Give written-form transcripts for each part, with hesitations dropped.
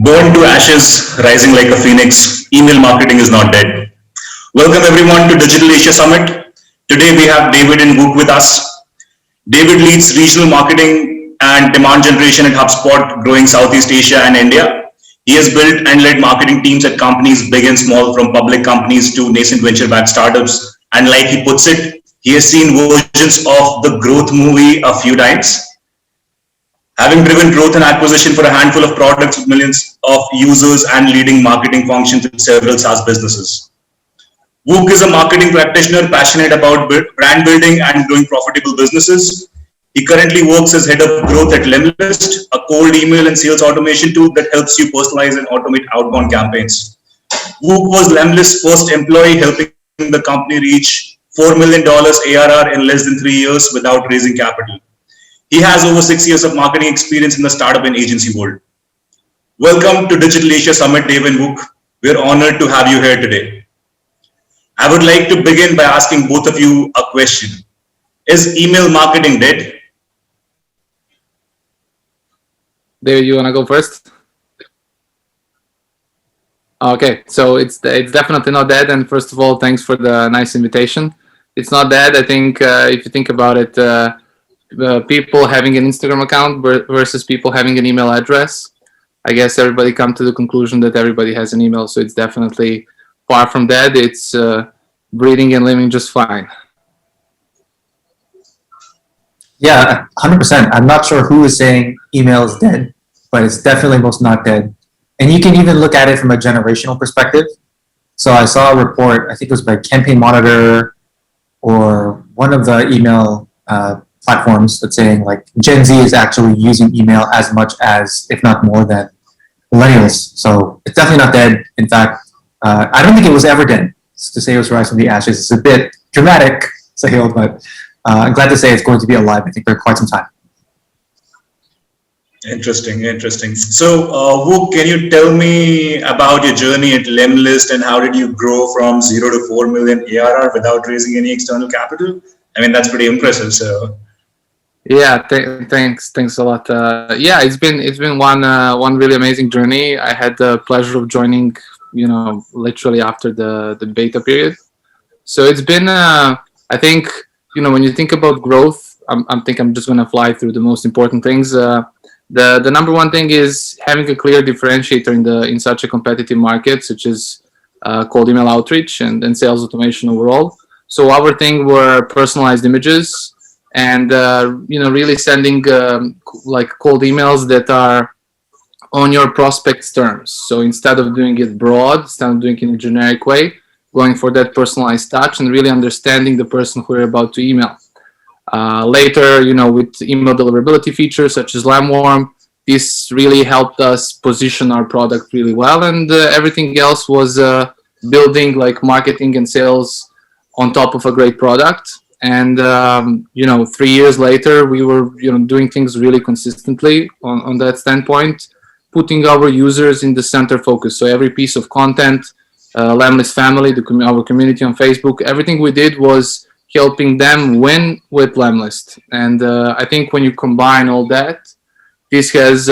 Born to ashes, rising like a phoenix, email marketing is not dead. Welcome everyone to Digital Asia Summit. Today we have David and Wook with us. David leads regional marketing and demand generation at Hubspot, growing Southeast Asia and India. He has built and led marketing teams at companies big and small, from public companies to nascent venture-backed startups. And like he puts it, he has seen versions of the growth movie a few times, having driven growth and acquisition for a handful of products with millions of users and leading marketing functions in several SaaS businesses. Wook is a marketing practitioner passionate about brand building and growing profitable businesses. He currently works as head of growth at Lemlist, a cold email and sales automation tool that helps you personalize and automate outbound campaigns. Wook was Lemlist's first employee, helping the company reach $4 million ARR in less than 3 years without raising capital. He has over 6 years of marketing experience in the startup and agency world. Welcome to Digital Asia Summit, Dave and Wook. We're honored to have you here today. I would like to begin by asking both of you a question. Is email marketing dead? Dave, you want to go first? Okay, so it's definitely not dead. And first of all, thanks for the nice invitation. It's not dead. I think if you think about it, people having an Instagram account versus people having an email address, I guess everybody come to the conclusion that everybody has an email. So it's definitely far from dead. It's breathing and living just fine. Yeah, 100%. I'm not sure who is saying email is dead, but it's definitely most not dead. And you can even look at it from a generational perspective. So I saw a report, I think it was by Campaign Monitor or one of the email platforms that's saying like Gen Z is actually using email as much as, if not more than, millennials. So it's definitely not dead. In fact, I don't think it was ever dead. To say it was rise from the ashes is a bit dramatic, Sahil, but I'm glad to say it's going to be alive, I think, for quite some time. Interesting. So, Wook, can you tell me about your journey at Lemlist and how did you grow from 0 to 4 million ARR without raising any external capital? I mean, that's pretty impressive. So, yeah, thanks a lot. Yeah, it's been one really amazing journey. I had the pleasure of joining, literally after the beta period. So it's been, I think, when you think about growth, I'm just going to fly through the most important things. The number one thing is having a clear differentiator in such a competitive market, such as cold email outreach and sales automation overall. So our thing were personalized images and really sending like cold emails that are on your prospect's terms. So instead of doing it broad, instead of doing it in a generic way, going for that personalized touch and really understanding the person who you're about to email. Later, with email deliverability features such as Lamworm, this really helped us position our product really well, and everything else was building like marketing and sales on top of a great product. And 3 years later, we were doing things really consistently on that standpoint, putting our users in the center focus. So every piece of content, Lemlist family, our community on Facebook, everything we did was helping them win with Lemlist. And I think when you combine all that, this has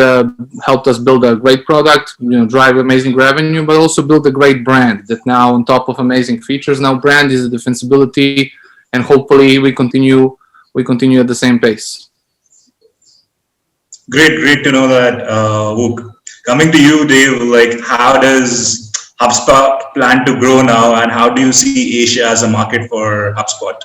helped us build a great product, drive amazing revenue, but also build a great brand that now, on top of amazing features, now brand is a defensibility, and hopefully we continue at the same pace. Great to know that, Wook. Coming to you, Dave, like how does HubSpot plan to grow now, and how do you see Asia as a market for HubSpot?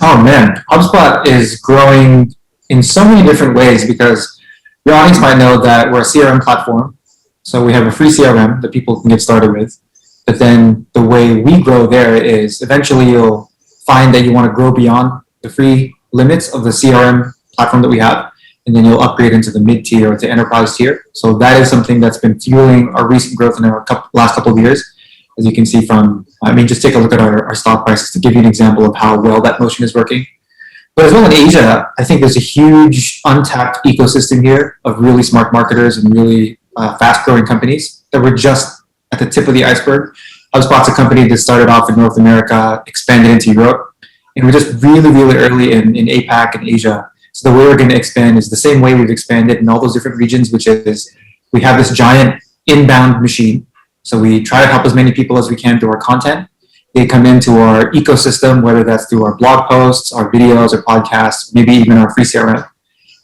Oh man, HubSpot is growing in so many different ways because your audience might know that we're a CRM platform. So we have a free CRM that people can get started with. But then the way we grow there is eventually you'll find that you want to grow beyond the free limits of the CRM platform that we have. And then you'll upgrade into the mid-tier or to enterprise tier. So that is something that's been fueling our recent growth in our last couple of years. As you can see from, just take a look at our stock prices to give you an example of how well that motion is working. But as well in Asia, I think there's a huge untapped ecosystem here of really smart marketers and really fast-growing companies that were just at the tip of the iceberg. HubSpot's a company that started off in North America, expanded into Europe, and we're just really, really early in APAC and Asia. So the way we're going to expand is the same way we've expanded in all those different regions, which is We have this giant inbound machine. So we try to help as many people as we can through our content. They come into our ecosystem, whether that's through our blog posts, our videos, or podcasts, maybe even our free CRM.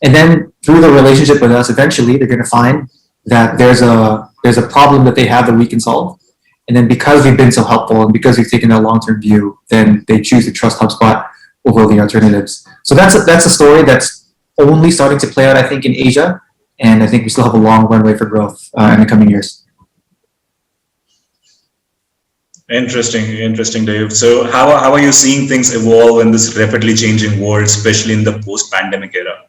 And then through the relationship with us, eventually they're going to find that there's a problem that they have that we can solve. And then because we've been so helpful and because we've taken a long-term view, then they choose to trust HubSpot over the alternatives. So that's a story that's only starting to play out, I think, in Asia. And I think we still have a long runway for growth in the coming years. Interesting, Dave. So how are you seeing things evolve in this rapidly changing world, especially in the post-pandemic era?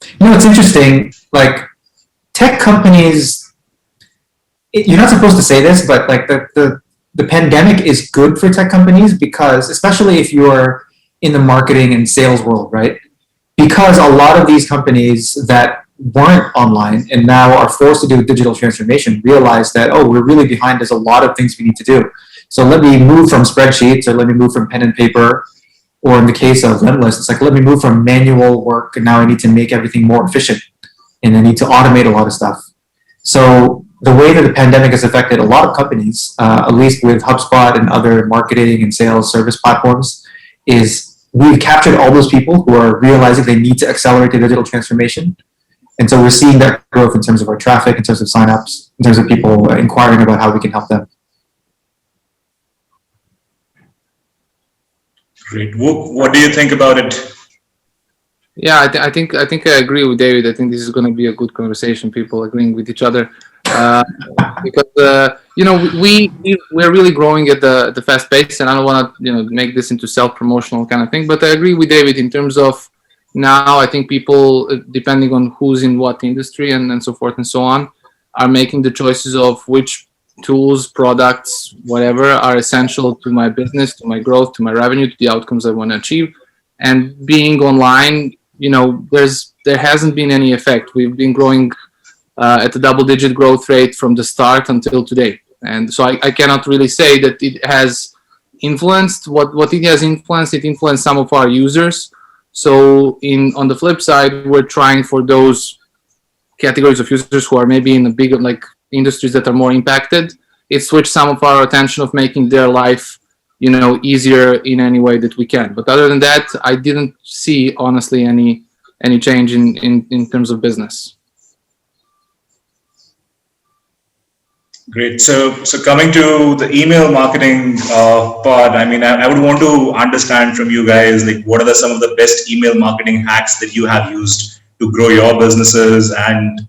It's interesting. Like tech companies, you're not supposed to say this, but like the pandemic is good for tech companies because, especially if you're in the marketing and sales world, right? Because a lot of these companies that weren't online and now are forced to do digital transformation realize that, oh, we're really behind. There's a lot of things we need to do. So let me move from spreadsheets, or let me move from pen and paper, or in the case of Lemlist, it's like, let me move from manual work and now I need to make everything more efficient and I need to automate a lot of stuff. So the way that the pandemic has affected a lot of companies, at least with HubSpot and other marketing and sales service platforms, is we've captured all those people who are realizing they need to accelerate their digital transformation. And so we're seeing that growth in terms of our traffic, in terms of signups, in terms of people inquiring about how we can help them. Great. What do you think about it? Yeah, I think I agree with David. I think this is going to be a good conversation. People agreeing with each other, because we're really growing at the fast pace, and I don't want to make this into self-promotional kind of thing. But I agree with David in terms of now. I think people, depending on who's in what industry and so forth and so on, are making the choices of which tools, products, whatever are essential to my business, to my growth, to my revenue, to the outcomes I want to achieve. And being online, there hasn't been any effect. We've been growing at a double-digit growth rate from the start until today. And so I cannot really say that it has influenced. What it has influenced, it influenced some of our users. So on the flip side, we're trying for those categories of users who are maybe in a bigger industries that are more impacted. It switched some of our attention of making their life easier in any way that we can. But other than that, I didn't see honestly any change in terms of business. Great. So coming to the email marketing part, I mean, I would want to understand from you guys, what are some of the best email marketing hacks that you have used to grow your businesses and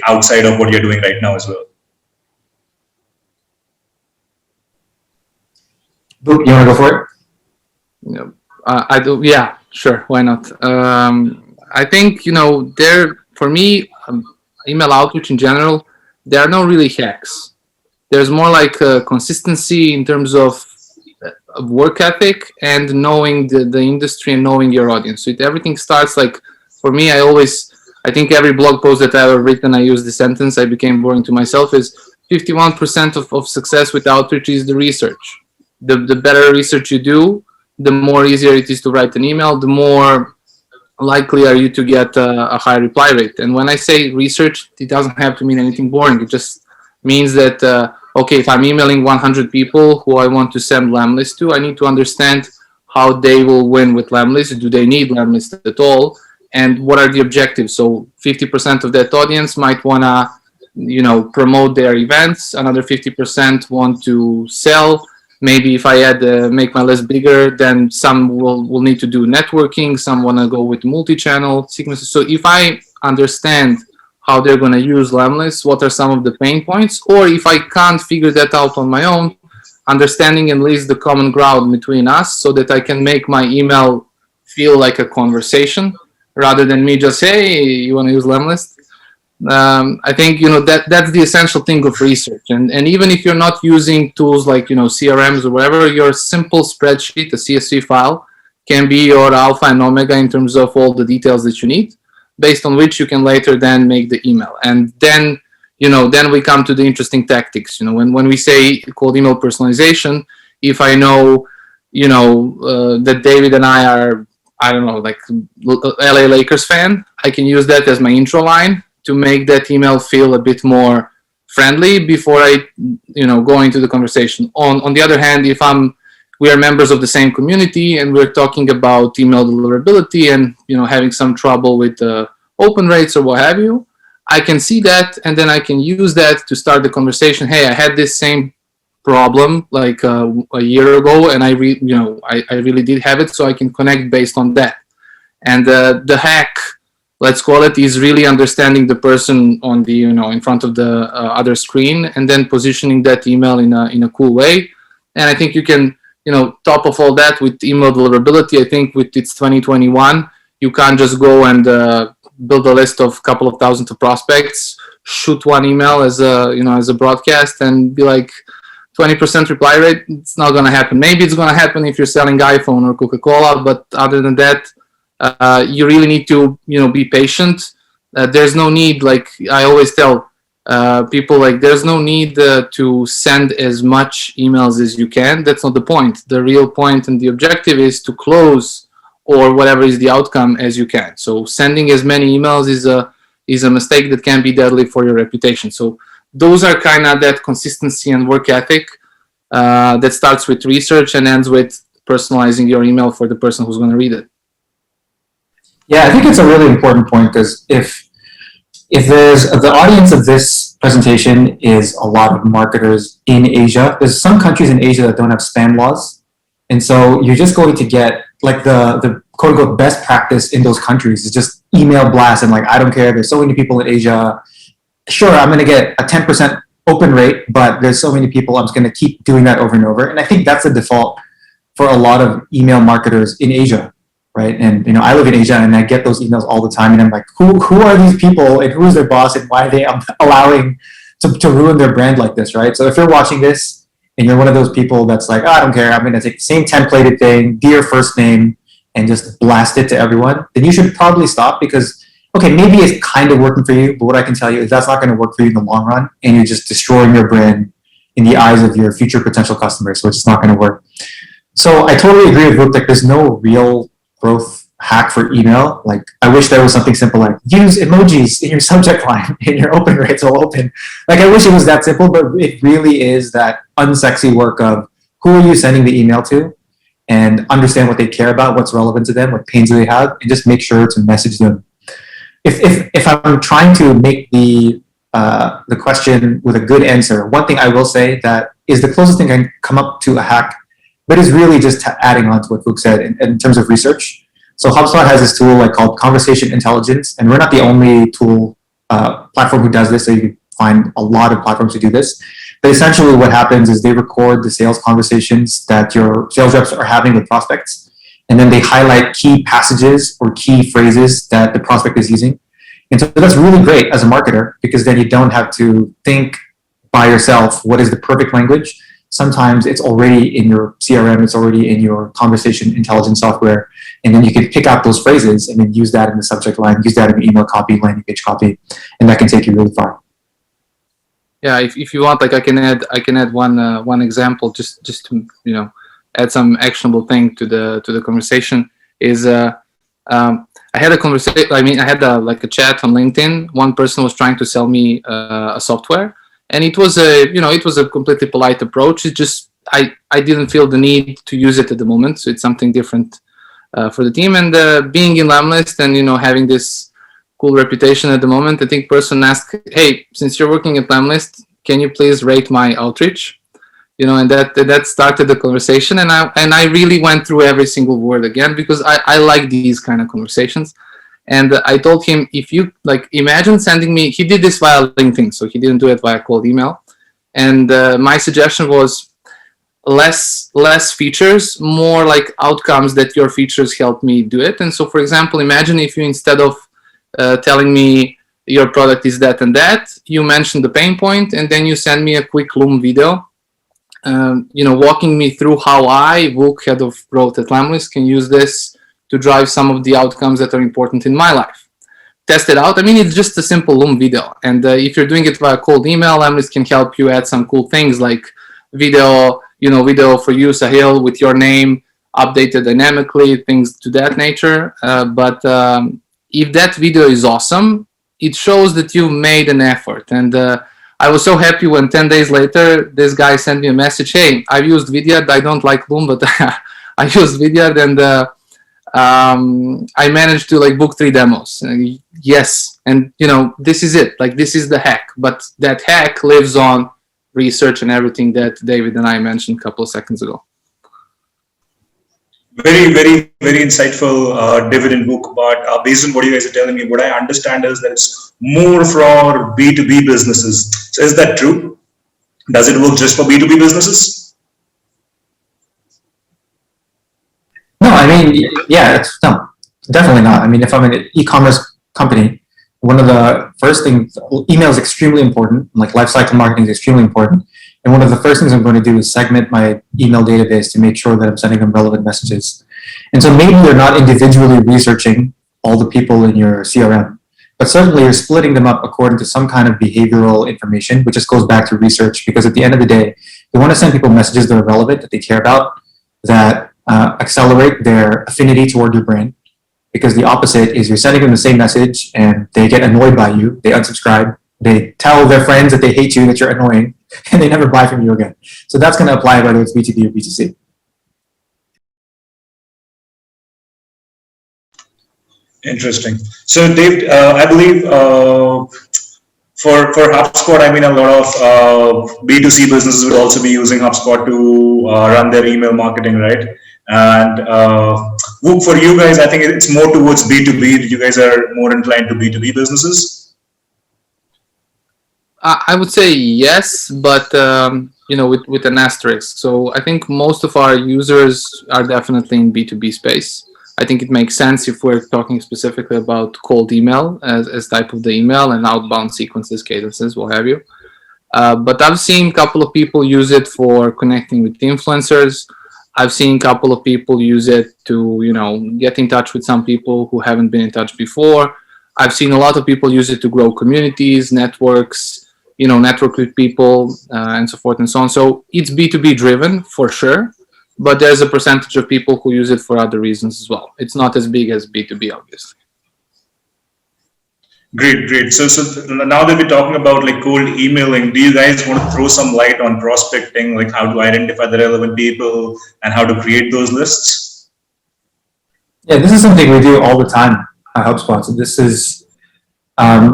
outside of what you're doing right now as well? Boop, you want to go for it? I do. Yeah, sure. Why not? I think for me, email outreach in general, there are no really hacks. There's more like consistency in terms of work ethic and knowing the industry and knowing your audience. So everything starts for me. I think every blog post that I've ever written, I use the sentence. I became boring to myself. Is 51% of success with outreach is the research. The better research you do, the more easier it is to write an email, the more likely are you to get a high reply rate. And when I say research, it doesn't have to mean anything boring. It just means that, okay, if I'm emailing 100 people who I want to send Lemlist to, I need to understand how they will win with Lemlist. Do they need Lemlist at all? And what are the objectives? So 50% of that audience might want to, promote their events. Another 50% want to sell. Maybe if I make my list bigger, then some will need to do networking. Some want to go with multi-channel sequences. So if I understand how they're going to use Lemlist, what are some of the pain points, or if I can't figure that out on my own, understanding at least the common ground between us so that I can make my email feel like a conversation rather than me just, hey, you want to use Lemlist? I think that's the essential thing of research, and even if you're not using tools like CRMs or whatever, your simple spreadsheet, a CSV file, can be your alpha and omega in terms of all the details that you need, based on which you can later then make the email. And then then we come to the interesting tactics. When we say cold email personalization, if I know that David and I are, I don't know, LA Lakers fan, I can use that as my intro line to make that email feel a bit more friendly before I, go into the conversation. On the other hand, if we are members of the same community and we're talking about email deliverability and having some trouble with the open rates or what have you, I can see that and then I can use that to start the conversation. Hey, I had this same problem like a year ago, and I really did have it, so I can connect based on that. And the hack, let's call it, is really understanding the person on the in front of the other screen, and then positioning that email in a cool way. And I think you can top of all that with email deliverability. I think with its 2021, you can't just go and build a list of a couple of thousands of prospects, shoot one email as a broadcast, and be like 20% reply rate. It's not going to happen. Maybe it's going to happen if you're selling iPhone or Coca-Cola, but other than that, you really need to be patient. There's no need, like I always tell people, like there's no need to send as much emails as you can. That's not the point. The real point and the objective is to close, or whatever is the outcome, as you can. So sending as many emails is a mistake that can be deadly for your reputation. So those are kind of that consistency and work ethic that starts with research and ends with personalizing your email for the person who's going to read it. Yeah, I think it's a really important point, because if there's the audience of this presentation is a lot of marketers in Asia. There's some countries in Asia that don't have spam laws, and so you're just going to get like the quote unquote best practice in those countries is just email blast, and like I don't care. There's so many people in Asia. Sure, I'm going to get a 10% open rate, but there's so many people. I'm just going to keep doing that over and over, and I think that's the default for a lot of email marketers in Asia. Right. And, I live in Asia and I get those emails all the time. And I'm like, who are these people and who is their boss and why are they allowing to ruin their brand like this? Right. So if you're watching this and you're one of those people that's like, I don't care, I'm going to take the same templated thing, dear first name, and just blast it to everyone, then you should probably stop, because, okay, maybe it's kind of working for you. But what I can tell you is that's not going to work for you in the long run. And you're just destroying your brand in the eyes of your future potential customers. So it's just not going to work. So I totally agree with Luke. Like there's no real growth hack for email. Like I wish there was something simple like use emojis in your subject line and your open rates will open. Like I wish it was that simple, but it really is that unsexy work of who are you sending the email to, and understand what they care about, what's relevant to them, what pains do they have, and just make sure to message them. If I'm trying to make the question with a good answer, one thing I will say that is the closest thing I can come up to a hack, but it's really just adding on to what Luke said in terms of research. So HubSpot has this tool called Conversation Intelligence, and we're not the only tool platform who does this. So you can find a lot of platforms who do this. But essentially what happens is they record the sales conversations that your sales reps are having with prospects, and then they highlight key passages or key phrases that the prospect is using. And so that's really great as a marketer, because then you don't have to think by yourself what is the perfect language. Sometimes it's already in your CRM, it's already in your conversation intelligence software, and then you can pick out those phrases and then use that in the subject line, use that in the email copy, landing page copy, and that can take you really far. Yeah, if you want, like I can add one example just to add some actionable thing to the conversation. Is I had a conversation. I had a chat on LinkedIn. One person was trying to sell me a software. And it was a completely polite approach. It just I didn't feel the need to use it at the moment. So it's something different for the team. And being in Lamlist and having this cool reputation at the moment, I think person asked, "Hey, since you're working at Lamlist, can you please rate my outreach?" And that started the conversation. And I really went through every single word again, because I like these kind of conversations. And I told him, if you imagine sending me, he did this via LinkedIn, so he didn't do it via cold email. And my suggestion was less features, more like outcomes that your features help me do it. And so, for example, imagine if you, instead of telling me your product is that and that, you mention the pain point, and then you send me a quick Loom video, walking me through how I, Vuk, head of growth at Lamlist, can use this to drive some of the outcomes that are important in my life. Test it out. It's just a simple Loom video. And if you're doing it via cold email, Lamlist can help you add some cool things like video for you, Sahil, with your name, updated dynamically, things to that nature. But if that video is awesome, it shows that you made an effort. And I was so happy when 10 days later, this guy sent me a message, hey, I've used Vidyard, I don't like Loom, but I used Vidyard, and I managed to like book 3 demos. Yes, and this is it. Like, this is the hack. But that hack lives on research and everything that David and I mentioned a couple of seconds ago. Very, very, very insightful, David and Book. But based on what you guys are telling me, what I understand is that it's more for B2B businesses. So is that true? Does it work just for B2B businesses? No, I mean, yeah, no, definitely not. I mean, if I'm an e-commerce company, one of the first things, email is extremely important. Like, lifecycle marketing is extremely important. And one of the first things I'm going to do is segment my email database to make sure that I'm sending them relevant messages. And so maybe you're not individually researching all the people in your CRM, but certainly you're splitting them up according to some kind of behavioral information, which just goes back to research, because at the end of the day, you want to send people messages that are relevant, that they care about, that accelerate their affinity toward your brand. Because the opposite is you're sending them the same message and they get annoyed by you, they unsubscribe, they tell their friends that they hate you, that you're annoying, and they never buy from you again. So that's going to apply whether it's B2B or B2C. Interesting. So, Dave, I believe for HubSpot, I mean, a lot of B2C businesses would also be using HubSpot to run their email marketing, right? And for you guys, I think it's more towards B2B. You guys are more inclined to B2B businesses? I would say yes, but with an asterisk. So I think most of our users are definitely in B2B space. I think it makes sense if we're talking specifically about cold email as type of the email and outbound sequences, cadences, what have you. But I've seen a couple of people use it for connecting with influencers. I've seen a couple of people use it to, get in touch with some people who haven't been in touch before. I've seen a lot of people use it to grow communities, networks, network with people, and so forth and so on. So it's B2B driven for sure, but there's a percentage of people who use it for other reasons as well. It's not as big as B2B, obviously. Great. So now that we're talking about like cold emailing, do you guys want to throw some light on prospecting, like how to identify the relevant people and how to create those lists? Yeah, this is something we do all the time at HubSpot. So this is a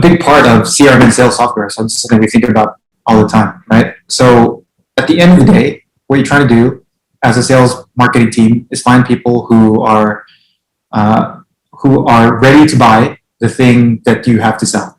big part of CRM and sales software. So it's something we think about all the time, right? So at the end of the day, what you're trying to do as a sales marketing team is find people who are ready to buy the thing that you have to sell,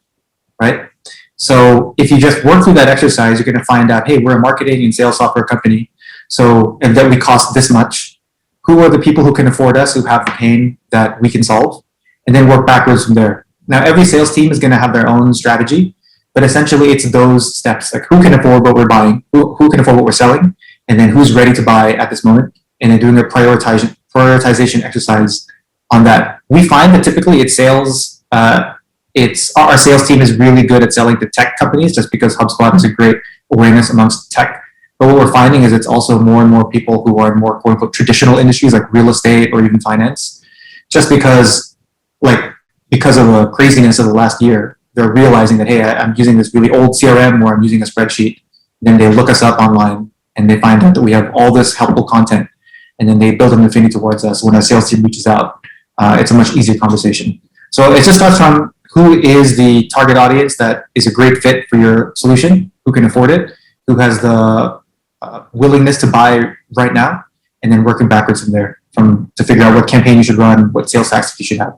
right? So if you just work through that exercise, you're going to find out, hey, we're a marketing and sales software company, and that we cost this much. Who are the people who can afford us, who have the pain that we can solve, and then work backwards from there. Now, every sales team is going to have their own strategy, but essentially it's those steps, like who can afford what we're buying, who can afford what we're selling, and then who's ready to buy at this moment, and then doing a prioritization exercise on that. We find that typically it's sales. Our sales team is really good at selling to tech companies, just because HubSpot has a great awareness amongst tech. But what we're finding is it's also more and more people who are in more quote unquote traditional industries like real estate or even finance, just because of the craziness of the last year, they're realizing that, hey, I'm using this really old CRM or I'm using a spreadsheet. Then they look us up online and they find out that we have all this helpful content, and then they build an affinity towards us. When our sales team reaches out, it's a much easier conversation. So it just starts from who is the target audience that is a great fit for your solution, who can afford it, who has the willingness to buy right now, and then working backwards from there to figure out what campaign you should run, what sales tactics you should have.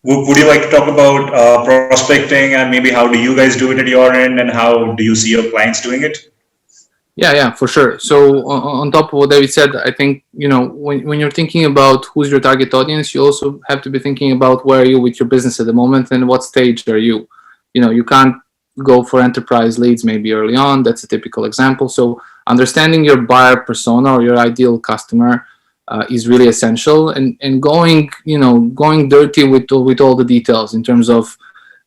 Would you like to talk about prospecting and maybe how do you guys do it at your end and how do you see your clients doing it? Yeah, for sure. So on top of what David said, I think, when you're thinking about who's your target audience, you also have to be thinking about where are you with your business at the moment and what stage are you. You can't go for enterprise leads maybe early on. That's a typical example. So understanding your buyer persona or your ideal customer is really essential, and going dirty with all the details in terms of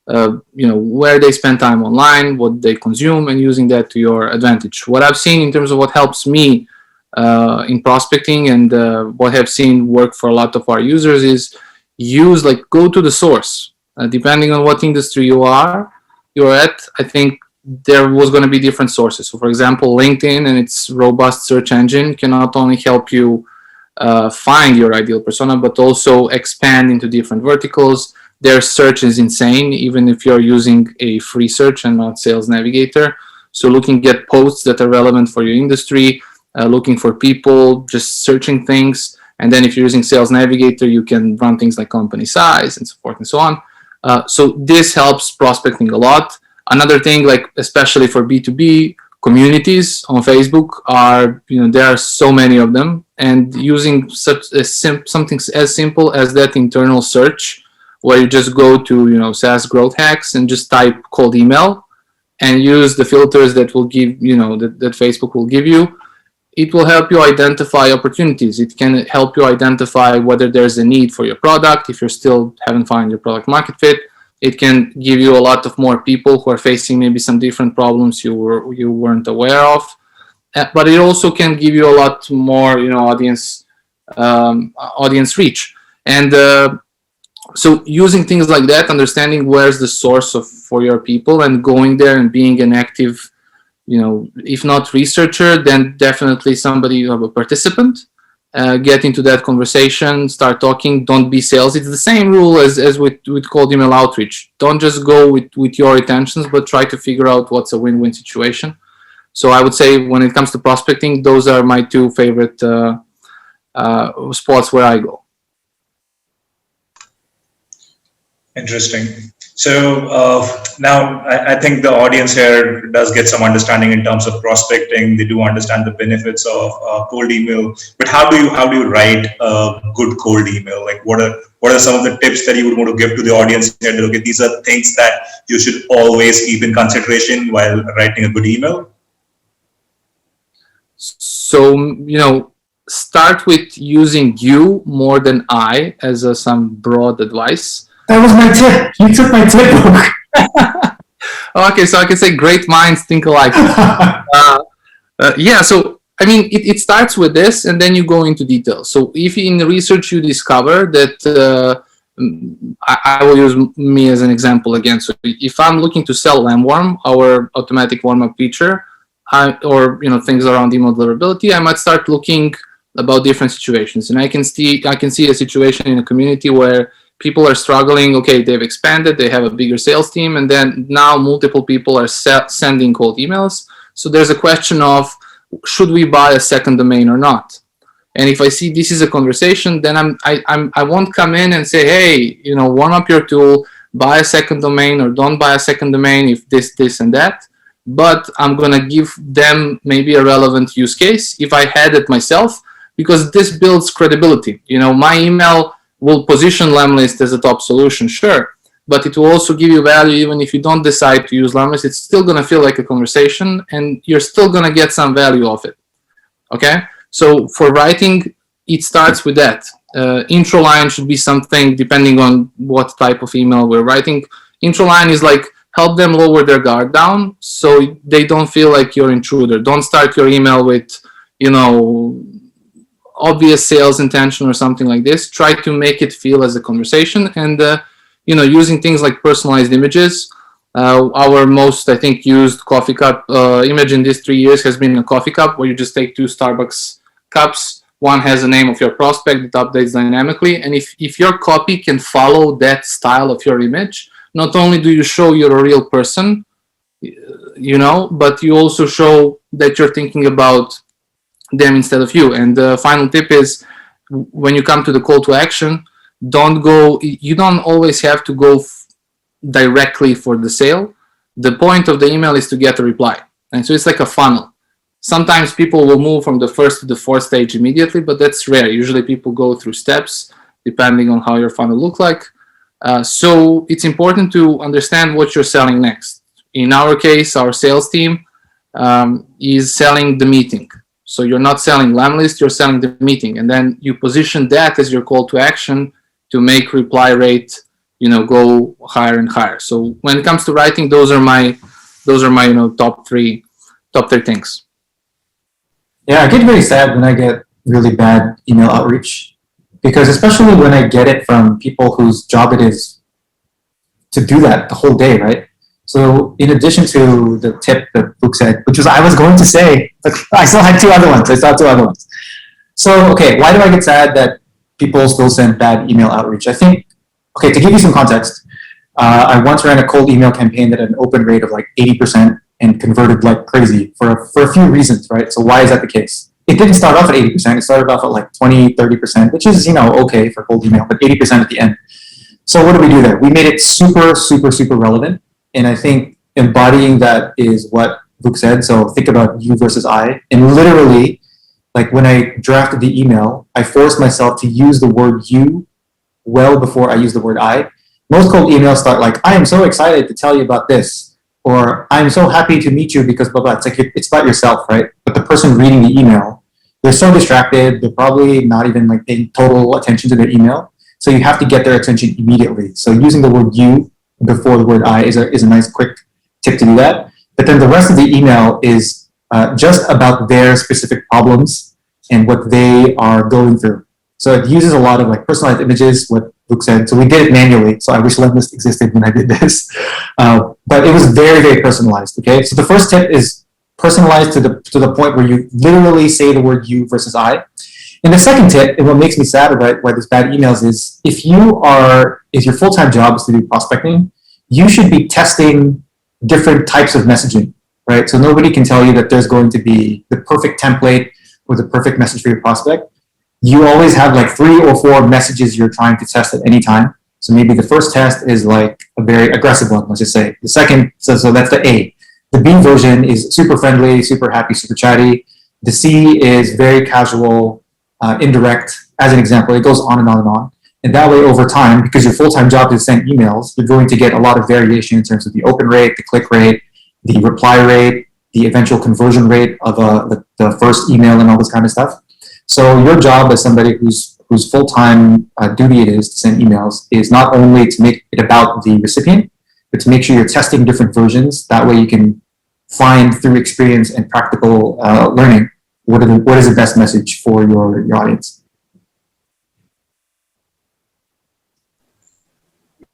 where they spend time online, what they consume, and using that to your advantage. What I've seen in terms of what helps me in prospecting and what I've seen work for a lot of our users is go to the source. Depending on what industry you're at, I think there was going to be different sources. So for example, LinkedIn and its robust search engine can not only help you find your ideal persona, but also expand into different verticals. Their search is insane, even if you're using a free search and not Sales Navigator. So looking at posts that are relevant for your industry, looking for people, just searching things. And then if you're using Sales Navigator, you can run things like company size and so forth and so on. So this helps prospecting a lot. Another thing, like especially for B2B, communities on Facebook there are so many of them, and using something as simple as that internal search, where you just go to SaaS growth hacks and just type cold email and use the filters that will give that Facebook will give you. It will help you identify opportunities. It can help you identify whether there's a need for your product if you still haven't found your product market fit. It can give you a lot of more people who are facing maybe some different problems you weren't aware of. But it also can give you a lot more audience reach. And so using things like that, understanding where's the source for your people and going there and being an active, if not researcher, then definitely somebody of a participant. Get into that conversation, start talking, don't be sales. It's the same rule as with cold email outreach. Don't just go with your intentions, but try to figure out what's a win-win situation. So I would say when it comes to prospecting, those are my two favorite spots where I go. Interesting. So now I think the audience here does get some understanding in terms of prospecting. They do understand the benefits of cold email. But how do you write a good cold email? Like what are some of the tips that you would want to give to the audience here? Okay, these are things that you should always keep in consideration while writing a good email. So start with using you more than I as some broad advice. That was my tip. You took my tip. Okay, so I can say great minds think alike. So I mean, it starts with this, and then you go into details. So if in the research you discover that, I will use me as an example again. So if I'm looking to sell Lamworm, our automatic warm-up feature, or things around email deliverability, I might start looking about different situations, and I can see a situation in a community where people are struggling. Okay, they've expanded, they have a bigger sales team, and then now multiple people are sending cold emails. So there's a question of, should we buy a second domain or not? And if I see this is a conversation, then I won't come in and say, hey, warm up your tool, buy a second domain or don't buy a second domain if this and that. But I'm gonna give them maybe a relevant use case if I had it myself, because this builds credibility. My email will position Lemlist as a top solution, sure, but it will also give you value even if you don't decide to use Lemlist. It's still going to feel like a conversation, and you're still going to get some value of it. Okay, so for writing, it starts with that. Intro line should be something, depending on what type of email we're writing. Intro line is like, help them lower their guard down so they don't feel like you're an intruder. Don't start your email with, obvious sales intention or something like this. Try to make it feel as a conversation, and using things like personalized images. Our most, I think, used coffee cup image in these 3 years has been a coffee cup where you just take 2 Starbucks cups. One has the name of your prospect that updates dynamically, and if your copy can follow that style of your image, not only do you show you're a real person, but you also show that you're thinking about them instead of you. And the final tip is, when you come to the call to action, you don't always have to go directly for the sale. The point of the email is to get a reply, and so it's like a funnel. Sometimes people will move from the first to the fourth stage immediately, but that's rare. Usually people go through steps depending on how your funnel looks like. So it's important to understand what you're selling next. In our case, our sales team is selling the meeting. So you're not selling Lemlist, you're selling the meeting, and then you position that as your call to action to make reply rate, go higher and higher. So when it comes to writing, those are my top three things. Yeah, I get very sad when I get really bad email outreach. because especially when I get it from people whose job it is to do that the whole day, right? So in addition to the tip that Luke said, which was I was going to say, but I still had two other ones. I still have two other ones. So, okay, why do I get sad that people still send bad email outreach? I think, okay, to give you some context, I once ran a cold email campaign that had an open rate of like 80% and converted like crazy for a few reasons, right? So why is that the case? It didn't start off at 80%. It started off at like 20, 30%, which is, okay for cold email, but 80% at the end. So what did we do there? We made it super, super, super relevant. And I think embodying that is what Luke said. So think about you versus I. And literally, like when I drafted the email, I forced myself to use the word you well before I use the word I. Most cold emails start like, I am so excited to tell you about this, or I'm so happy to meet you because blah, blah. It's like, it's about yourself, right? But the person reading the email, they're so distracted. They're probably not even like paying total attention to their email. So you have to get their attention immediately. So using the word you before the word I is a nice quick tip to do that. But then the rest of the email is just about their specific problems and what they are going through. So it uses a lot of like personalized images, what Luke said. So we did it manually. So I wish Lemlist existed when I did this. But it was very, very personalized. Okay. So the first tip is personalized to the point where you literally say the word you versus I. And the second tip, and what makes me sad about why there's bad emails is if your full-time job is to do prospecting, you should be testing different types of messaging, right? So nobody can tell you that there's going to be the perfect template or the perfect message for your prospect. You always have like 3 or 4 messages you're trying to test at any time. So maybe the first test is like a very aggressive one, let's just say. The second, so that's the A. The B version is super friendly, super happy, super chatty. The C is very casual, indirect. As an example, it goes on and on and on. And that way, over time, because your full-time job is to send emails, you're going to get a lot of variation in terms of the open rate, the click rate, the reply rate, the eventual conversion rate of the first email and all this kind of stuff. So your job as somebody whose full-time duty it is to send emails is not only to make it about the recipient, but to make sure you're testing different versions. That way you can find through experience and practical learning what is the best message for your audience.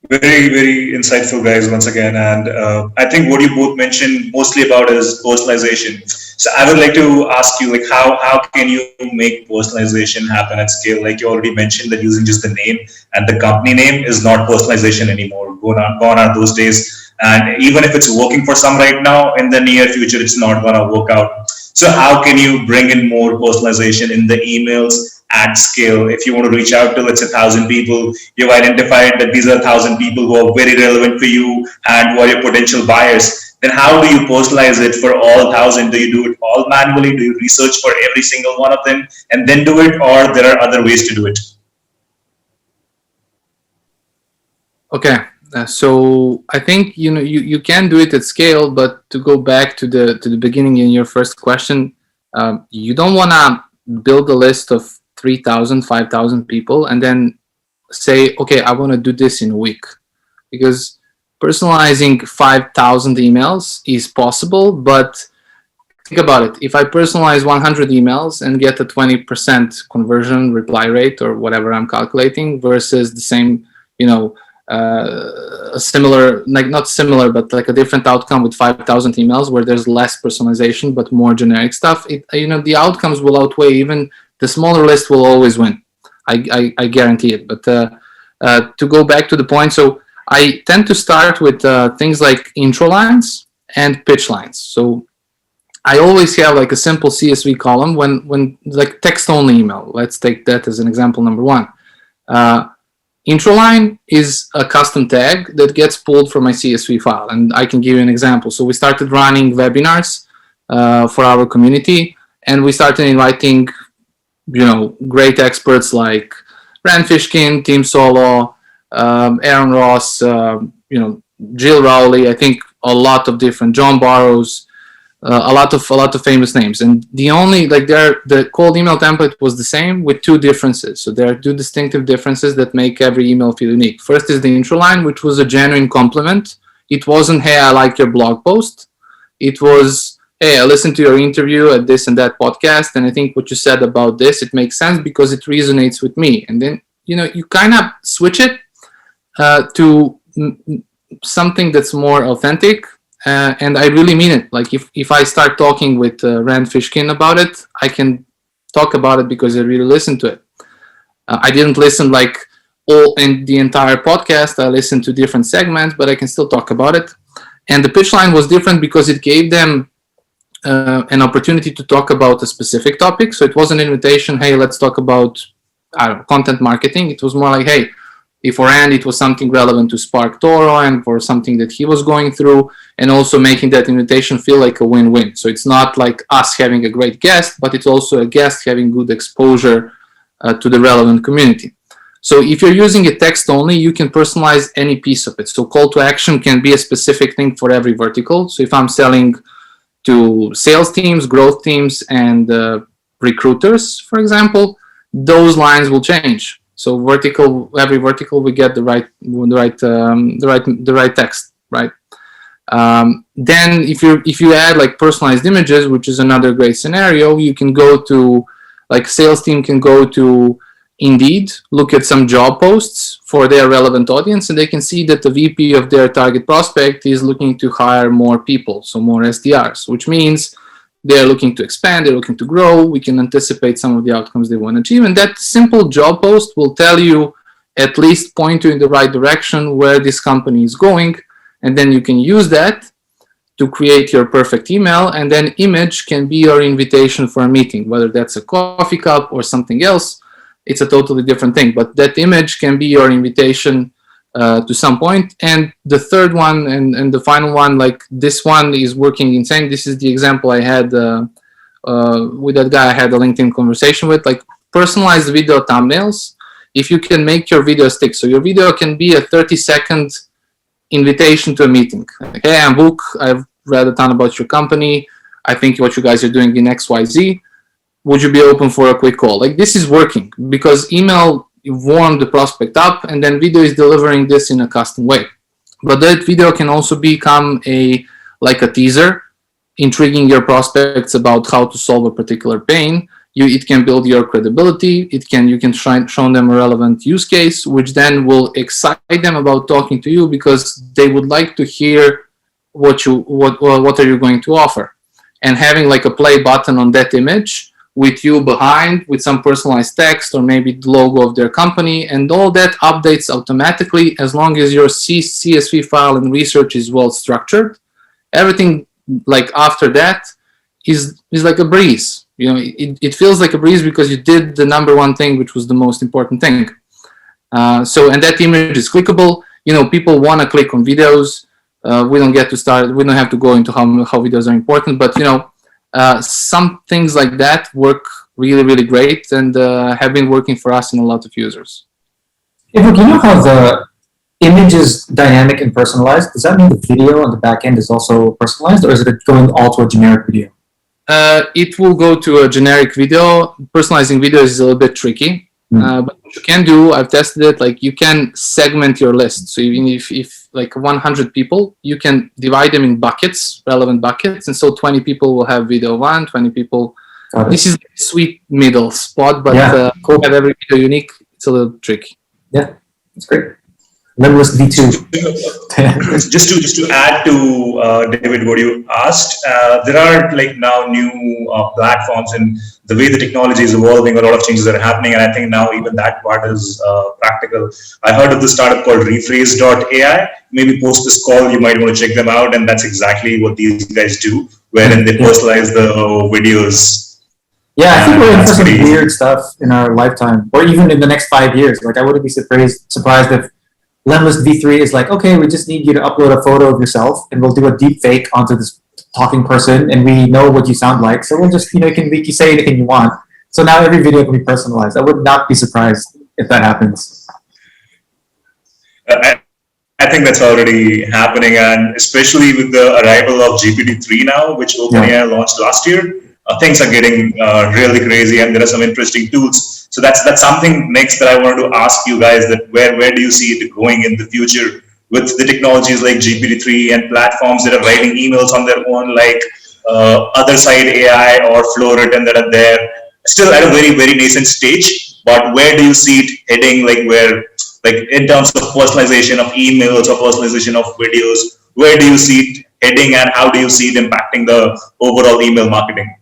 Very, very insightful, guys, once again. And I think what you both mentioned mostly about is personalization. So I would like to ask you, like, how can you make personalization happen at scale? Like you already mentioned that using just the name and the company name is not personalization anymore. Gone are those days. And even if it's working for some right now, in the near future, it's not going to work out. So how can you bring in more personalization in the emails at scale? If you want to reach out to, let's say, 1,000 people, you've identified that these are 1,000 people who are very relevant for you and who are your potential buyers. Then how do you personalize it for all 1,000? Do you do it all manually? Do you research for every single one of them and then do it, or there are other ways to do it? Okay. So I think you can do it at scale, but to go back to the beginning in your first question, you don't want to build a list of 3,000, 5,000 people and then say, okay, I want to do this in a week, because personalizing 5,000 emails is possible, but think about it. If I personalize 100 emails and get a 20% conversion reply rate or whatever I'm calculating versus the same, a similar, like not similar, but like a different outcome with 5,000 emails where there's less personalization but more generic stuff, the outcomes will outweigh. Even the smaller list will always win. I guarantee it. But to go back to the point, so I tend to start with things like intro lines and pitch lines. So I always have like a simple CSV column when like text only email. Let's take that as an example number one. Intro line is a custom tag that gets pulled from my CSV file, and I can give you an example. So we started running webinars for our community, and we started inviting, great experts like Rand Fishkin, Tim Solo, Aaron Ross, Jill Rowley. I think a lot of different John Barrows. A lot of famous names, and the cold email template was the same with two differences. So there are two distinctive differences that make every email feel unique. First is the intro line, which was a genuine compliment. It wasn't, hey, I like your blog post. It was, hey, I listened to your interview at this and that podcast, and I think what you said about this, it makes sense because it resonates with me. And then, you kind of switch it to something that's more authentic. And I really mean it. Like if I start talking with Rand Fishkin about it, I can talk about it because I really listened to it. I didn't listen like all in the entire podcast. I listened to different segments, but I can still talk about it. And the pitch line was different because it gave them an opportunity to talk about a specific topic. So it wasn't an invitation, hey, let's talk about, I don't know, content marketing. It was more like, hey, if for Rand it was something relevant to Spark Toro and for something that he was going through, and also making that invitation feel like a win-win. So it's not like us having a great guest, but it's also a guest having good exposure to the relevant community. So if you're using it text only, you can personalize any piece of it. So call to action can be a specific thing for every vertical. So if I'm selling to sales teams, growth teams, and recruiters, for example, those lines will change. So every vertical we get the right text, right? Then if you add like personalized images, which is another great scenario, you can go to, like, sales team can go to Indeed, look at some job posts for their relevant audience, and they can see that the VP of their target prospect is looking to hire more people, so more SDRs, which means they're looking to expand, they're looking to grow. We can anticipate some of the outcomes they want to achieve, and that simple job post will tell you, at least point you in the right direction where this company is going, and then you can use that to create your perfect email, and then image can be your invitation for a meeting, whether that's a coffee cup or something else. It's a totally different thing, but that image can be your invitation to some point. And the third one and the final one, like this one is working insane. This is the example I had with that guy I had a LinkedIn conversation with, like personalized video thumbnails. If you can make your video stick, so your video can be a 30-second invitation to a meeting. Like, hey, I'm Book. I've read a ton about your company. I think what you guys are doing in XYZ. Would you be open for a quick call? Like, this is working because email warmed the prospect up, and then video is delivering this in a custom way. But that video can also become a teaser, intriguing your prospects about how to solve a particular pain. It can build your credibility. You can show them a relevant use case, which then will excite them about talking to you because they would like to hear what are you going to offer. And having like a play button on that image with you behind, with some personalized text or maybe the logo of their company, and all that updates automatically as long as your CSV file and research is well structured. Everything like after that is like a breeze. It feels like a breeze because you did the number one thing, which was the most important thing. And that image is clickable. People want to click on videos. We don't have to go into how videos are important, but some things like that work really, really great and have been working for us and a lot of users. If you know how the image is dynamic and personalized, does that mean the video on the back end is also personalized, or is it going all to a generic video? It will go to a generic video. Personalizing video is a little bit tricky. But what you can do, I've tested it, like you can segment your list. So even if like 100 people, you can divide them in buckets, relevant buckets. And so 20 people will have video one, 20 people. This is a sweet middle spot, but have every video unique. It's a little tricky. Yeah, that's great. Limitless V2. just to add to David, what you asked, there are like now new platforms, and the way the technology is evolving, a lot of changes are happening, and I think now even that part is practical. I heard of this startup called Rephrase.ai. Maybe post this call, you might want to check them out, and that's exactly what these guys do, wherein they personalize the videos. Yeah, I think we're in for some weird stuff in our lifetime, or even in the next 5 years. Like, I wouldn't be surprised if Limitless V3 is like, okay, we just need you to upload a photo of yourself, and we'll do a deep fake onto this talking person, and we know what you sound like, so we'll just, you can make you say anything you want. So now every video can be personalized. I would not be surprised if that happens. I think that's already happening, and especially with the arrival of GPT-3 now, which OpenAI launched last year, things are getting really crazy, and there are some interesting tools. So that's something next that I wanted to ask you guys, that where do you see it going in the future with the technologies like GPT-3 and platforms that are writing emails on their own, like other side AI or flow written that are there, still at a very, very nascent stage. But where do you see it heading? Like where, like in terms of personalization of emails or personalization of videos, where do you see it heading, and how do you see it impacting the overall email marketing?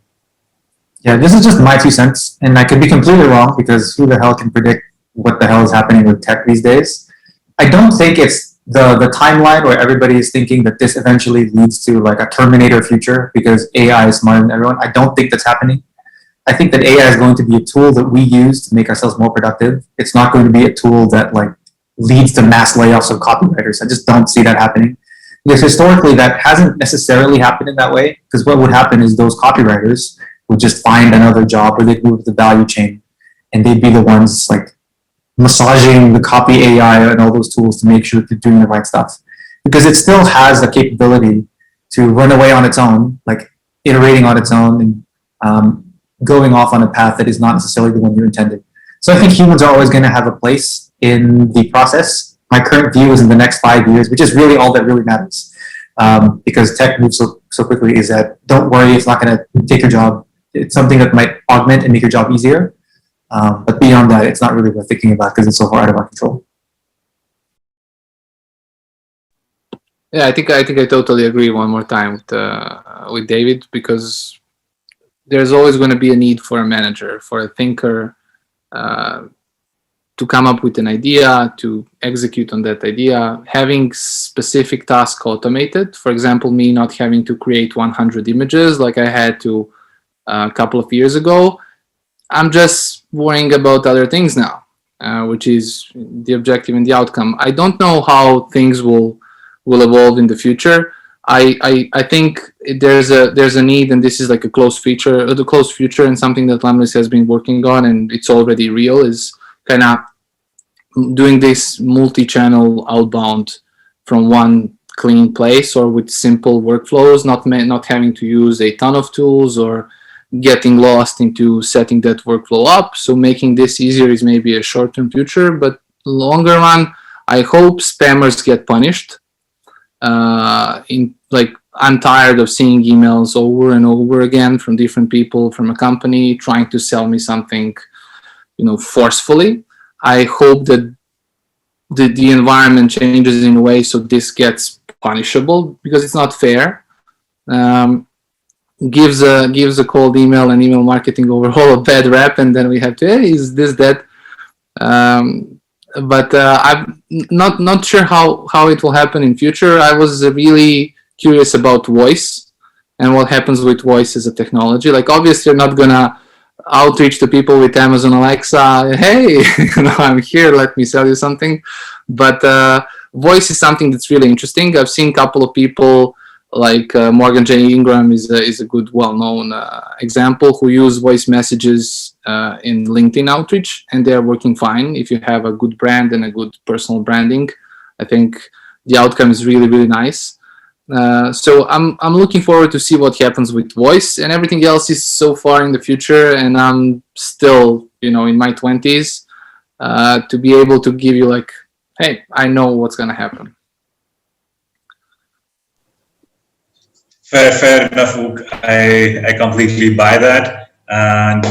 Yeah, this is just my 2 cents, and I could be completely wrong because who the hell can predict what the hell is happening with tech these days? I don't think it's the timeline where everybody is thinking that this eventually leads to like a Terminator future because AI is smarter than everyone. I don't think that's happening. I think that AI is going to be a tool that we use to make ourselves more productive. It's not going to be a tool that like leads to mass layoffs of copywriters. I just don't see that happening. Because historically, that hasn't necessarily happened in that way. Because what would happen is those copywriters would just find another job or they'd move the value chain and they'd be the ones like massaging the copy AI and all those tools to make sure they're doing the right stuff. Because it still has the capability to run away on its own, like iterating on its own and going off on a path that is not necessarily the one you intended. So I think humans are always going to have a place in the process. My current view is in the next 5 years, which is really all that really matters. Because tech moves so quickly, is that don't worry, it's not going to take your job. It's something that might augment and make your job easier. But beyond that, it's not really worth thinking about because it's so far out of our control. Yeah, I think I totally agree one more time with David, because there's always going to be a need for a manager, for a thinker, to come up with an idea, to execute on that idea, having specific tasks automated. For example, me not having to create 100 images like I had to a couple of years ago. I'm just worrying about other things now, which is the objective and the outcome. I don't know how things will evolve in the future. I think there's a need, and this is like a close future, and something that Lamlis has been working on, and it's already real, is kind of doing this multi-channel outbound from one clean place or with simple workflows, not having to use a ton of tools or getting lost into setting that workflow up. So making this easier is maybe a short-term future, but longer run, I hope spammers get punished. I'm tired of seeing emails over and over again from different people from a company trying to sell me something, forcefully. I hope that the environment changes in a way so this gets punishable, because it's not fair. Gives a cold email and email marketing overall a bad rap, and then we have to, hey, is this that? But I'm not sure how it will happen in future. I was really curious about voice and what happens with voice as a technology. Like, obviously, you're not gonna outreach to people with Amazon Alexa, hey, I'm here, let me sell you something. But voice is something that's really interesting. I've seen a couple of people, like Morgan J. Ingram is a good, well-known example, who use voice messages in LinkedIn outreach, and they're working fine. If you have a good brand and a good personal branding, I think the outcome is really, really nice. So I'm looking forward to see what happens with voice, and everything else is so far in the future, and I'm still, in my 20s, to be able to give you like, hey, I know what's going to happen. Fair enough, Vuk. I completely buy that. And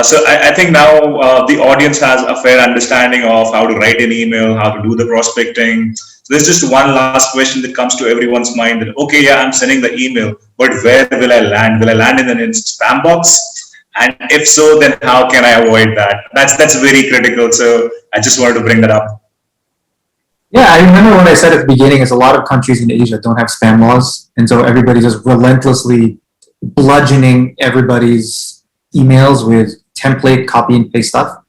so I think now the audience has a fair understanding of how to write an email, how to do the prospecting. So there's just one last question that comes to everyone's mind that, okay, yeah, I'm sending the email, but where will I land? Will I land in an spam box? And if so, then how can I avoid that? That's very critical. So I just wanted to bring that up. Yeah, I remember what I said at the beginning is a lot of countries in Asia don't have spam laws. And so everybody's just relentlessly bludgeoning everybody's emails with template copy and paste stuff.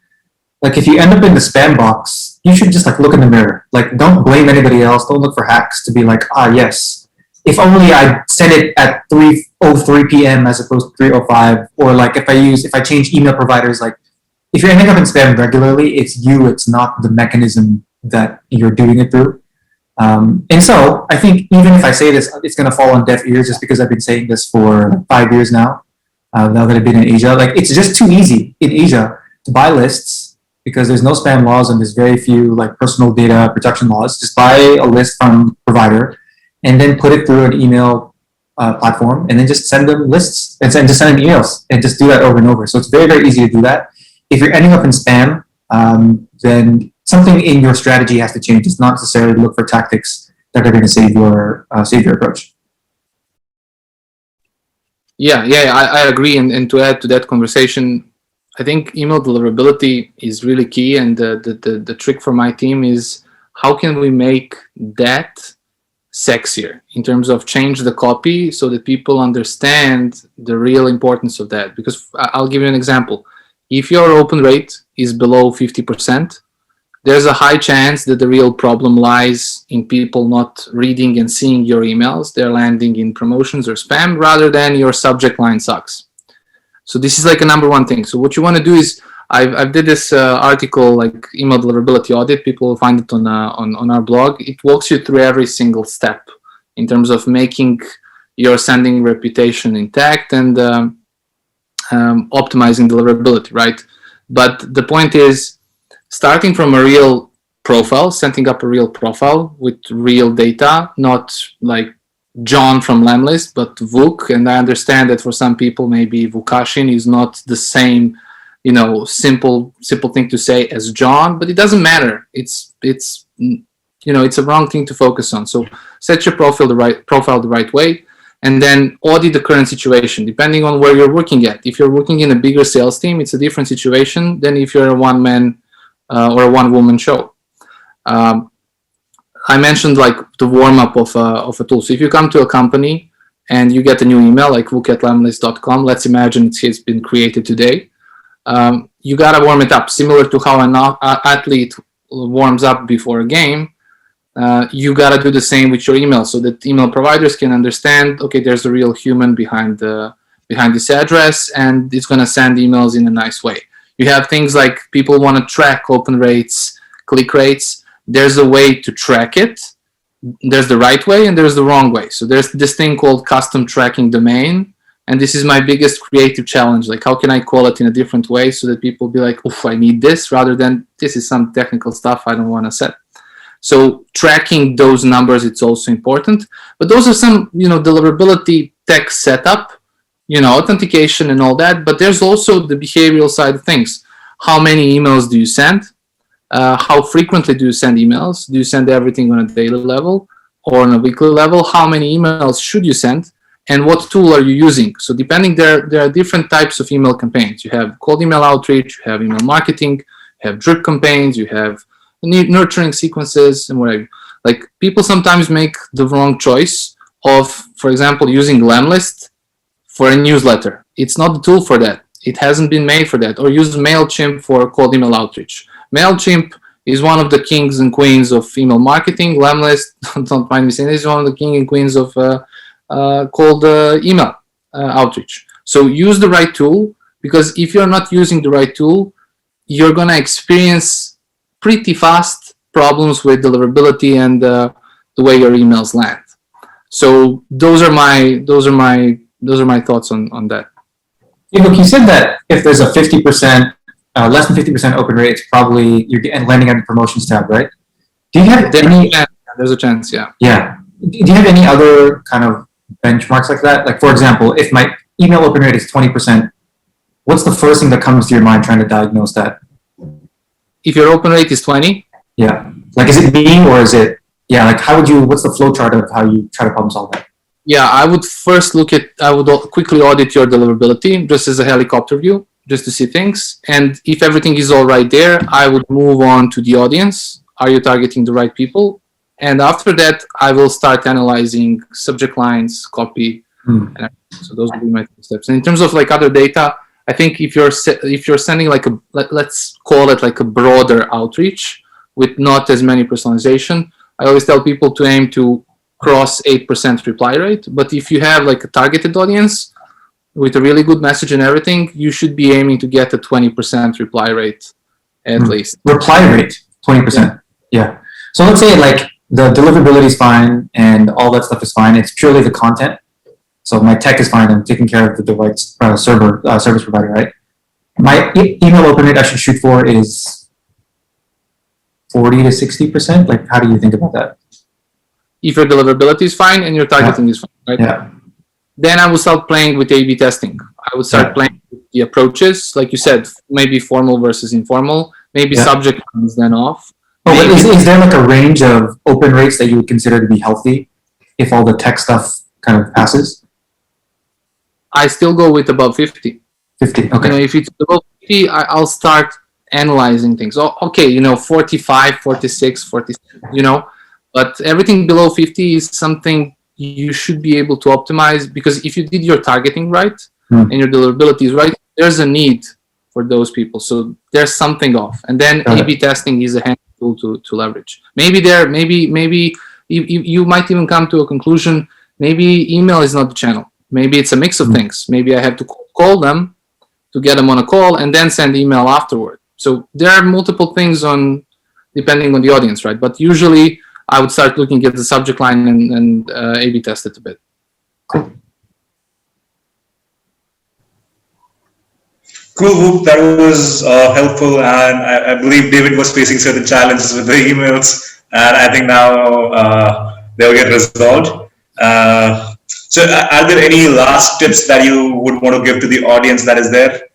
Like, if you end up in the spam box, you should just like look in the mirror. Like, don't blame anybody else. Don't look for hacks to be like, yes, if only I sent it at 3:03 p.m. as opposed to 3:05. Or like if I change email providers, like if you're ending up in spam regularly, it's you, it's not the mechanism that you're doing it through. And so I think even if I say this, it's going to fall on deaf ears just because I've been saying this for 5 years now that I've been in Asia. Like, it's just too easy in Asia to buy lists because there's no spam laws and there's very few like personal data protection laws. Just buy a list from provider and then put it through an email platform, and then just send them lists and just send them emails and just do that over and over. So it's very, very easy to do that. If you're ending up in spam, then something in your strategy has to change. It's not necessarily look for tactics that are going to save your approach. Yeah, I agree. And to add to that conversation, I think email deliverability is really key. And the trick for my team is how can we make that sexier in terms of change the copy so that people understand the real importance of that. Because I'll give you an example. If your open rate is below 50%, there's a high chance that the real problem lies in people not reading and seeing your emails. They're landing in promotions or spam rather than your subject line sucks. So this is like a number one thing. So what you want to do is, I've did this article like email deliverability audit. People will find it on our blog. It walks you through every single step in terms of making your sending reputation intact and optimizing deliverability, right? But the point is, starting from a real profile, setting up a real profile with real data, not like John from Lemlist, but Vuk. And I understand that for some people, maybe Vukashin is not the same, simple thing to say as John, but it doesn't matter. It's a wrong thing to focus on. So set your profile the right way, and then audit the current situation, depending on where you're working at. If you're working in a bigger sales team, it's a different situation than if you're a one-man or a one-woman show. I mentioned like the warm-up of a tool. So if you come to a company and you get a new email like vuk@lemlist.com, let's imagine it's been created today. You gotta warm it up, similar to how an athlete warms up before a game. You gotta do the same with your email, so that email providers can understand, okay, there's a real human behind this address, and it's gonna send emails in a nice way. You have things like people want to track open rates, click rates. There's a way to track it. There's the right way and there's the wrong way. So there's this thing called custom tracking domain. And this is my biggest creative challenge. Like, how can I call it in a different way so that people be like, oof, I need this, rather than this is some technical stuff I don't want to set. So tracking those numbers, it's also important. But those are some, deliverability tech setup, authentication and all that. But there's also the behavioral side of things. How many emails do you send? How frequently do you send emails? Do you send everything on a daily level or on a weekly level? How many emails should you send? And what tool are you using? So depending, there are different types of email campaigns. You have cold email outreach, you have email marketing, you have drip campaigns, you have nurturing sequences, and whatever. Like, people sometimes make the wrong choice of, for example, using Lemlist for a newsletter. It's not the tool for that. It hasn't been made for that. Or use MailChimp for cold email outreach. MailChimp is one of the kings and queens of email marketing. Lemlist, don't mind me saying, is one of the kings and queens of cold email outreach. So use the right tool, because if you're not using the right tool, you're going to experience pretty fast problems with deliverability and the way your emails land. So those are my thoughts on that. Yeah, look, you said that if there's a 50%, less than 50% open rate, it's probably you're landing on the promotions tab, right? Do you have any? There's a chance, yeah. Yeah. Do you have any other kind of benchmarks like that? Like, for example, if my email open rate is 20%, what's the first thing that comes to your mind trying to diagnose that? If your open rate is 20? Yeah. Like, is it me or is it, like, what's the flow chart of how you try to problem solve that? Yeah, I would quickly audit your deliverability just as a helicopter view, just to see things. And if everything is all right there, I would move on to the audience. Are you targeting the right people? And after that, I will start analyzing subject lines, copy. And so those would be my steps. And in terms of like other data, I think if you're sending like let's call it like a broader outreach with not as many personalization, I always tell people to aim to cross 8% reply rate. But if you have like a targeted audience with a really good message and everything, you should be aiming to get a 20% reply rate at least. Reply rate, 20%. Yeah. So let's say like the deliverability is fine and all that stuff is fine. It's purely the content. So my tech is fine. I'm taking care of the device service provider, right? My email open rate I should shoot for is 40 to 60%. Like, how do you think about that? If your deliverability is fine and your targeting is fine, right? Yeah. then I would start playing with A/B testing. I would start playing with the approaches, like you said, maybe formal versus informal, maybe subject lines then off. Oh, but is there like a range of open rates that you would consider to be healthy if all the tech stuff kind of passes? I still go with above 50. 50, okay. You know, if it's above 50, I'll start analyzing things. Oh, okay, you know, 45, 46, 47, you know, but everything below 50 is something you should be able to optimize, because if you did your targeting right and your deliverability is right, there's a need for those people. So there's something off. And then A/B testing is a hand tool to leverage. Maybe you might even come to a conclusion, maybe email is not the channel. Maybe it's a mix of things. Maybe I have to call them to get them on a call and then send email afterward. So there are multiple things on, depending on the audience, right? But usually I would start looking at the subject line and A/B test it a bit. Cool, that was helpful, and I believe David was facing certain challenges with the emails, and I think now they'll get resolved. So are there any last tips that you would want to give to the audience that is there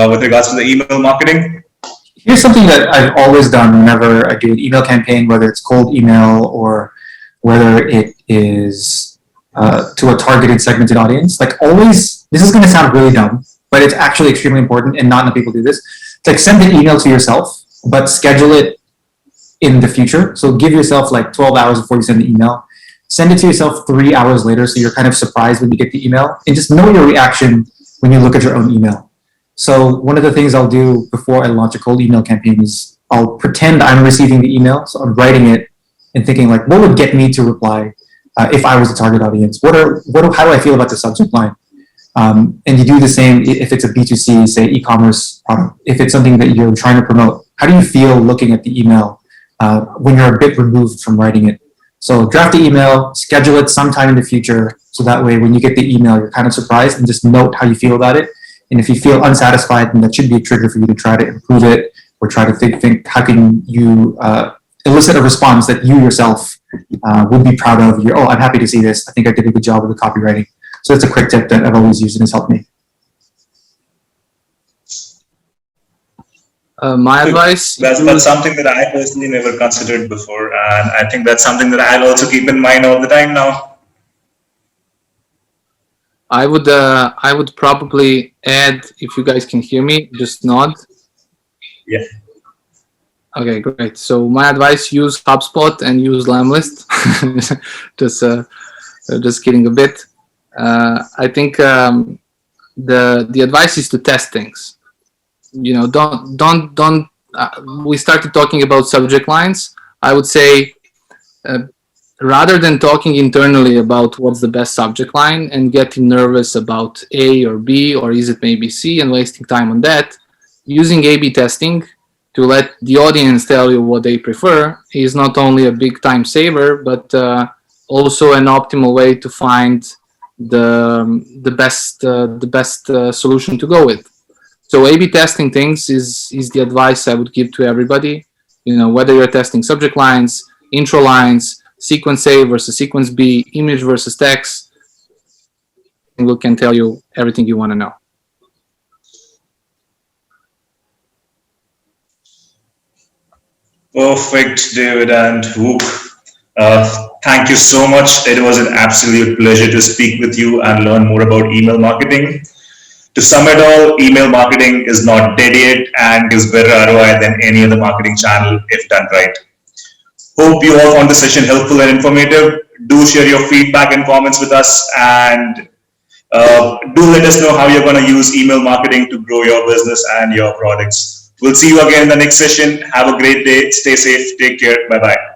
with regards to the email marketing? Here's something that I've always done whenever I do an email campaign, whether it's cold email or whether it is to a targeted segmented audience. Like always, this is going to sound really dumb, but it's actually extremely important, and not enough people do this. It's like send an email to yourself, but schedule it in the future. So give yourself like 12 hours before you send the email. Send it to yourself 3 hours later, so you're kind of surprised when you get the email, and just know your reaction when you look at your own email. So one of the things I'll do before I launch a cold email campaign is I'll pretend I'm receiving the email. So I'm writing it and thinking like, what would get me to reply if I was a target audience? How do I feel about the subject line? And you do the same if it's a B2C, say e-commerce product. If it's something that you're trying to promote, how do you feel looking at the email when you're a bit removed from writing it? So draft the email, schedule it sometime in the future, so that way when you get the email, you're kind of surprised, and just note how you feel about it. And if you feel unsatisfied, then that should be a trigger for you to try to improve it, or try to think how can you elicit a response that you yourself would be proud of. Oh, I'm happy to see this. I think I did a good job with the copywriting. So that's a quick tip that I've always used and has helped me. My advice. That's something that I personally never considered before, and I think that's something that I'll also keep in mind all the time now. I would probably add, if you guys can hear me, just nod. Yeah. Okay, great. So my advice: use Hubspot and use Lamlist. Just kidding a bit. I think the advice is to test things. You know, don't. We started talking about subject lines. I would say, rather than talking internally about what's the best subject line and getting nervous about A or B, or is it maybe C, and wasting time on that, using A/B testing to let the audience tell you what they prefer is not only a big time saver, but also an optimal way to find the best solution to go with. So A/B testing things is the advice I would give to everybody. You know, whether you're testing subject lines, intro lines, sequence A versus sequence B, image versus text, we can tell you everything you want to know. Perfect, David and Wook. Thank you so much. It was an absolute pleasure to speak with you and learn more about email marketing. To sum it all, email marketing is not dead yet and gives better ROI than any other marketing channel if done right. Hope you all found the session helpful and informative. Do share your feedback and comments with us, and do let us know how you're going to use email marketing to grow your business and your products. We'll see you again in the next session. Have a great day. Stay safe. Take care. Bye-bye.